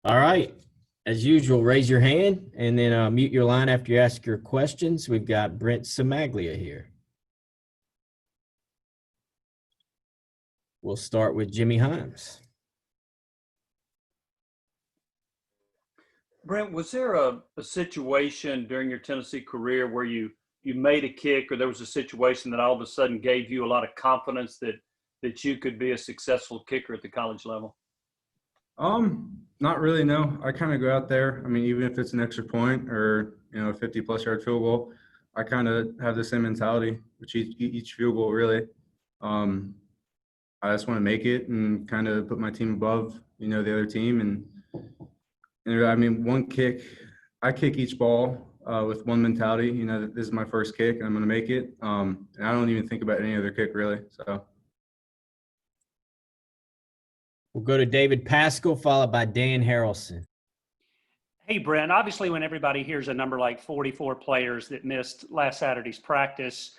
All right. As usual, raise your hand and then mute your line after you ask your questions. We've got Brent Cimaglia here. We'll start with Jimmy Himes. Brent, was there a situation during your Tennessee career where you made a kick, or there was a situation that all of a sudden gave you a lot of confidence that you could be a successful kicker at the college level? Not really, no. I kind of go out there. I mean, even if it's an extra point or, a 50-plus yard field goal, I kind of have the same mentality, which each field goal really. I just want to make it and kind of put my team above, the other team. And I mean, I kick each ball with one mentality, that this is my first kick and I'm going to make it. And I don't even think about any other kick really, so. We'll go to David Pascal, followed by Dan Harrelson. Hey, Brent, obviously when everybody hears a number like 44 players that missed last Saturday's practice,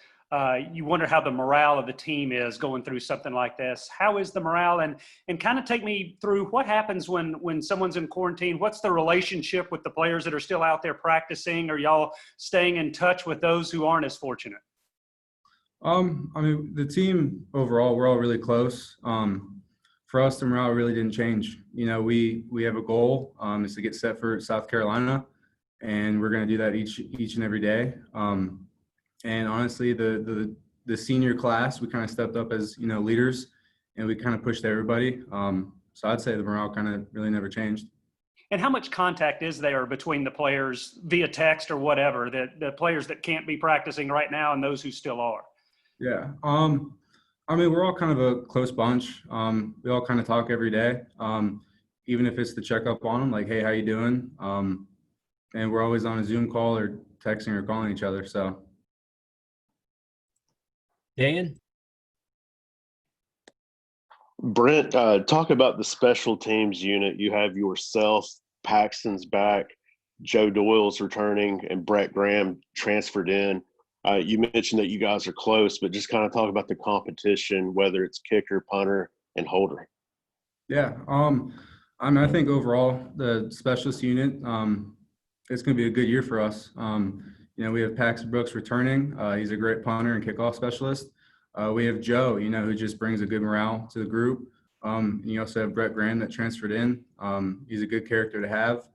you wonder how the morale of the team is going through something like this. How is the morale? And kind of take me through what happens when someone's in quarantine. What's the relationship with the players that are still out there practicing? Are y'all staying in touch with those who aren't as fortunate? I mean, the team overall, we're all really close. For us, the morale really didn't change. We have a goal, is to get set for South Carolina, and we're going to do that each and every day. And honestly, the senior class, we kind of stepped up as leaders, and we kind of pushed everybody. So I'd say the morale kind of really never changed. And how much contact is there between the players via text or whatever, the players that can't be practicing right now and those who still are? Yeah. I mean, we're all kind of a close bunch. We all kind of talk every day, even if it's to check up on them, like, hey, how you doing? And we're always on a Zoom call or texting or calling each other. So, Dan? Brent, talk about the special teams unit. You have yourself, Paxton's back, Joe Doyle's returning, and Brett Graham transferred in. You mentioned that you guys are close, but just kind of talk about the competition, whether it's kicker, punter, and holder. Yeah. I mean, I think overall the specialist unit, it's going to be a good year for us. We have Paxton Brooks returning. He's a great punter and kickoff specialist. We have Joe, who just brings a good morale to the group. You also have Brett Graham that transferred in. He's a good character to have. It's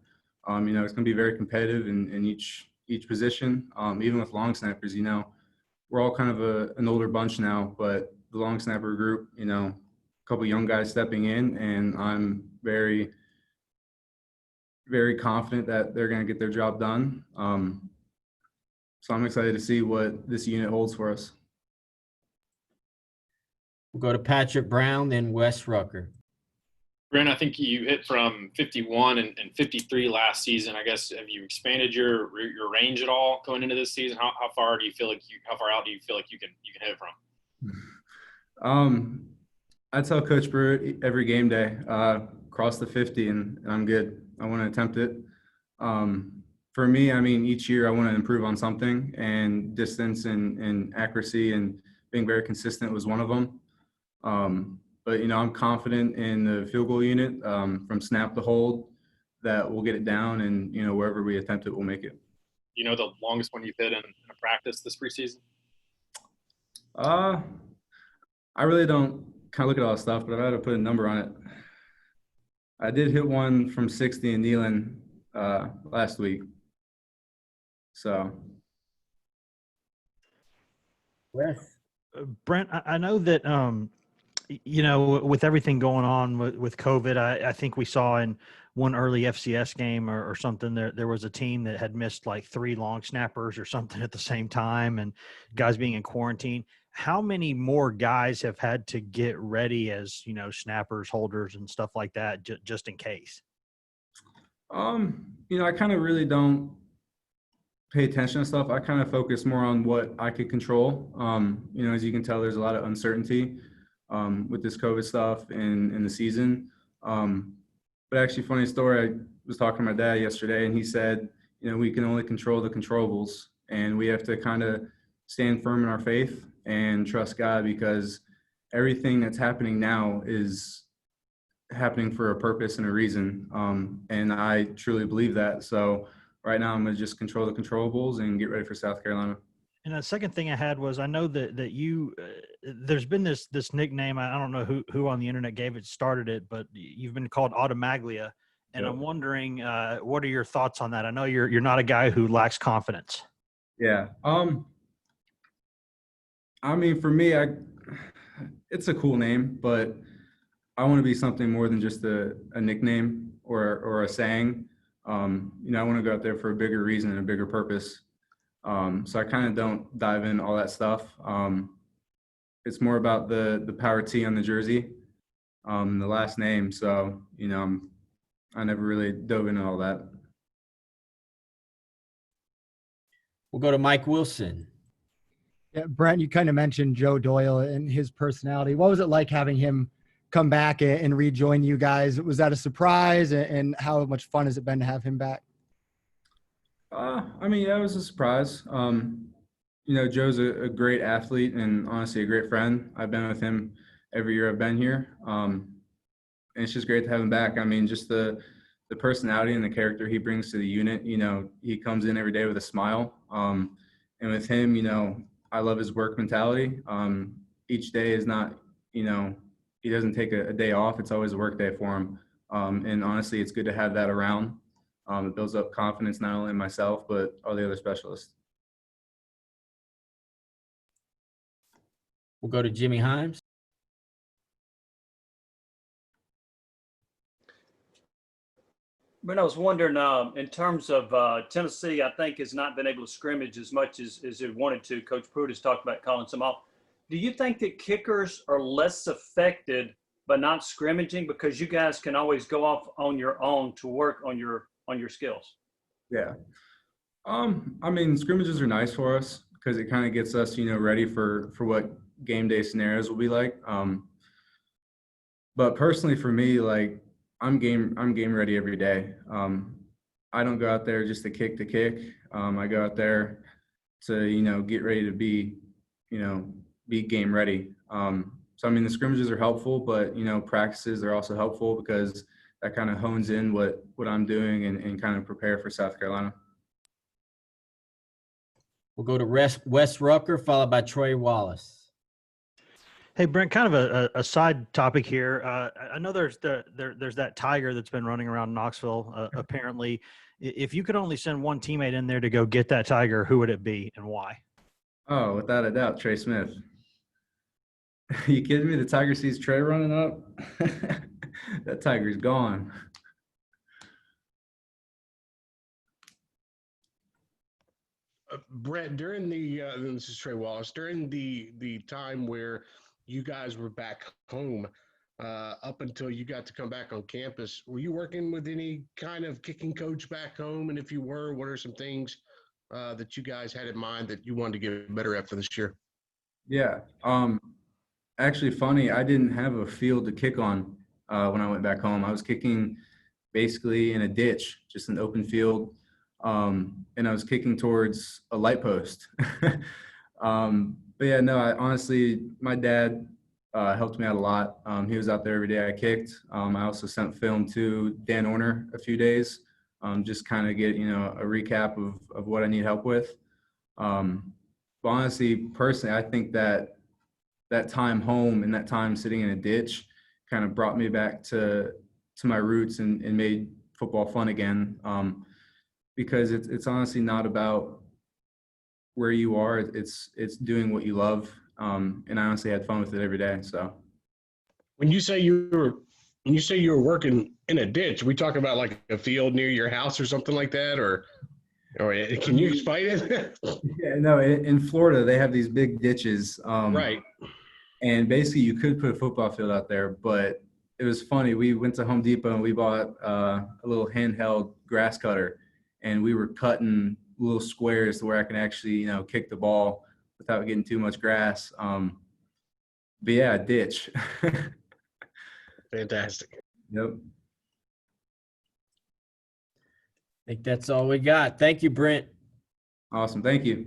going to be very competitive in each position. Even with long snappers, we're all kind of an older bunch now, but the long snapper group, a couple young guys stepping in, and I'm very, very confident that they're going to get their job done. So I'm excited to see what this unit holds for us. We'll go to Patrick Brown, then Wes Rucker. Brent, I think you hit from 51 and 53 last season. I guess, have you expanded your range at all going into this season? How far out do you feel like you can hit from? I tell Coach Brewer every game day, cross the 50 and I'm good. I want to attempt it. For me, I mean, each year I want to improve on something, and distance and accuracy and being very consistent was one of them. But, I'm confident in the field goal unit from snap to hold that we'll get it down, and, wherever we attempt it, we'll make it. The longest one you've hit in a practice this preseason? I really don't kind of look at all that stuff, but if I had to put a number on it, I did hit one from 60 in Neyland last week. So. Wes? Brent, I know that with everything going on with COVID, I think we saw in one early FCS game or something, there was a team that had missed like 3 long snappers or something at the same time, and guys being in quarantine. How many more guys have had to get ready as, snappers, holders, and stuff like that, just in case? I kind of really don't pay attention to stuff. I kind of focus more on what I could control. As you can tell, there's a lot of uncertainty with this COVID stuff in the season. But actually, funny story, I was talking to my dad yesterday, and he said, we can only control the controllables, and we have to kind of stand firm in our faith and trust God, because everything that's happening now is happening for a purpose and a reason. And I truly believe that. So right now I'm going to just control the controllables and get ready for South Carolina. And the second thing I had was I know that you there's been this nickname. I don't know who on the internet started it, but you've been called Automaglia. And Yep. I'm wondering, what are your thoughts on that? I know you're not a guy who lacks confidence. Yeah. I mean, for me, it's a cool name, but I want to be something more than just a nickname or a saying. You know, I want to go out there for a bigger reason and a bigger purpose. So I kind of don't dive in all that stuff. It's more about the power T on the jersey, the last name. So, you know, I never really dove into all that. We'll go to Mike Wilson. Yeah, Brent, you kind of mentioned Joe Doyle and his personality. What was it like having him come back and rejoin you guys? Was that a surprise? And how much fun has it been to have him back? I mean, yeah, it was a surprise. You know, Joe's a great athlete and honestly a great friend. I've been with him every year I've been here. And it's just great to have him back. I mean, just the personality and the character he brings to the unit. You know, he comes in every day with a smile. And with him, you know, I love his work mentality. Each day is not, you know, he doesn't take a day off. It's always a work day for him. And honestly, it's good to have that around. It builds up confidence not only in myself, but all the other specialists. We'll go to Jimmy Himes. But I was wondering, in terms of Tennessee, I think has not been able to scrimmage as much as it wanted to. Coach Pruitt has talked about calling some off. Do you think that kickers are less affected by not scrimmaging because you guys can always go off on your own to work on your skills? Yeah. I mean, scrimmages are nice for us because it kind of gets us, you know, ready for what game day scenarios will be like. But personally for me, like I'm game ready every day. I don't go out there just to kick. I go out there to, you know, get ready to be game ready. So I mean, the scrimmages are helpful, but you know, practices are also helpful because that kind of hones in what I'm doing and kind of prepare for South Carolina. We'll go to Wes Rucker, followed by Troy Wallace. Hey, Brent, kind of a side topic here. I know there's that tiger that's been running around Knoxville. Apparently, if you could only send one teammate in there to go get that tiger, who would it be and why? Oh, without a doubt, Trey Smith. You kidding me? The tiger sees Trey running up. That tiger's gone. Brett, during this is Trey Wallace, during the time where you guys were back home, up until you got to come back on campus, were you working with any kind of kicking coach back home? And if you were, what are some things that you guys had in mind that you wanted to get better at for this year? Yeah. Actually, funny, I didn't have a field to kick on when I went back home. I was kicking basically in a ditch, just an open field. And I was kicking towards a light post. But yeah, no, honestly, my dad helped me out a lot. He was out there every day I kicked. I also sent film to Dan Orner a few days, just kind of get, you know, a recap of what I need help with. But honestly, personally, I think that time home and that time sitting in a ditch kind of brought me back to my roots and made football fun again. Because it's honestly not about where you are. It's doing what you love. And I honestly had fun with it every day. So When you say you were working in a ditch, we talking about like a field near your house or something like that, or can you explain it? yeah, no, in Florida they have these big ditches. Right. And basically you could put a football field out there, but it was funny. We went to Home Depot and we bought a little handheld grass cutter, and we were cutting little squares to where I can actually, you know, kick the ball without getting too much grass. But yeah, ditch. Fantastic. Yep. I think that's all we got. Thank you, Brent. Awesome. Thank you.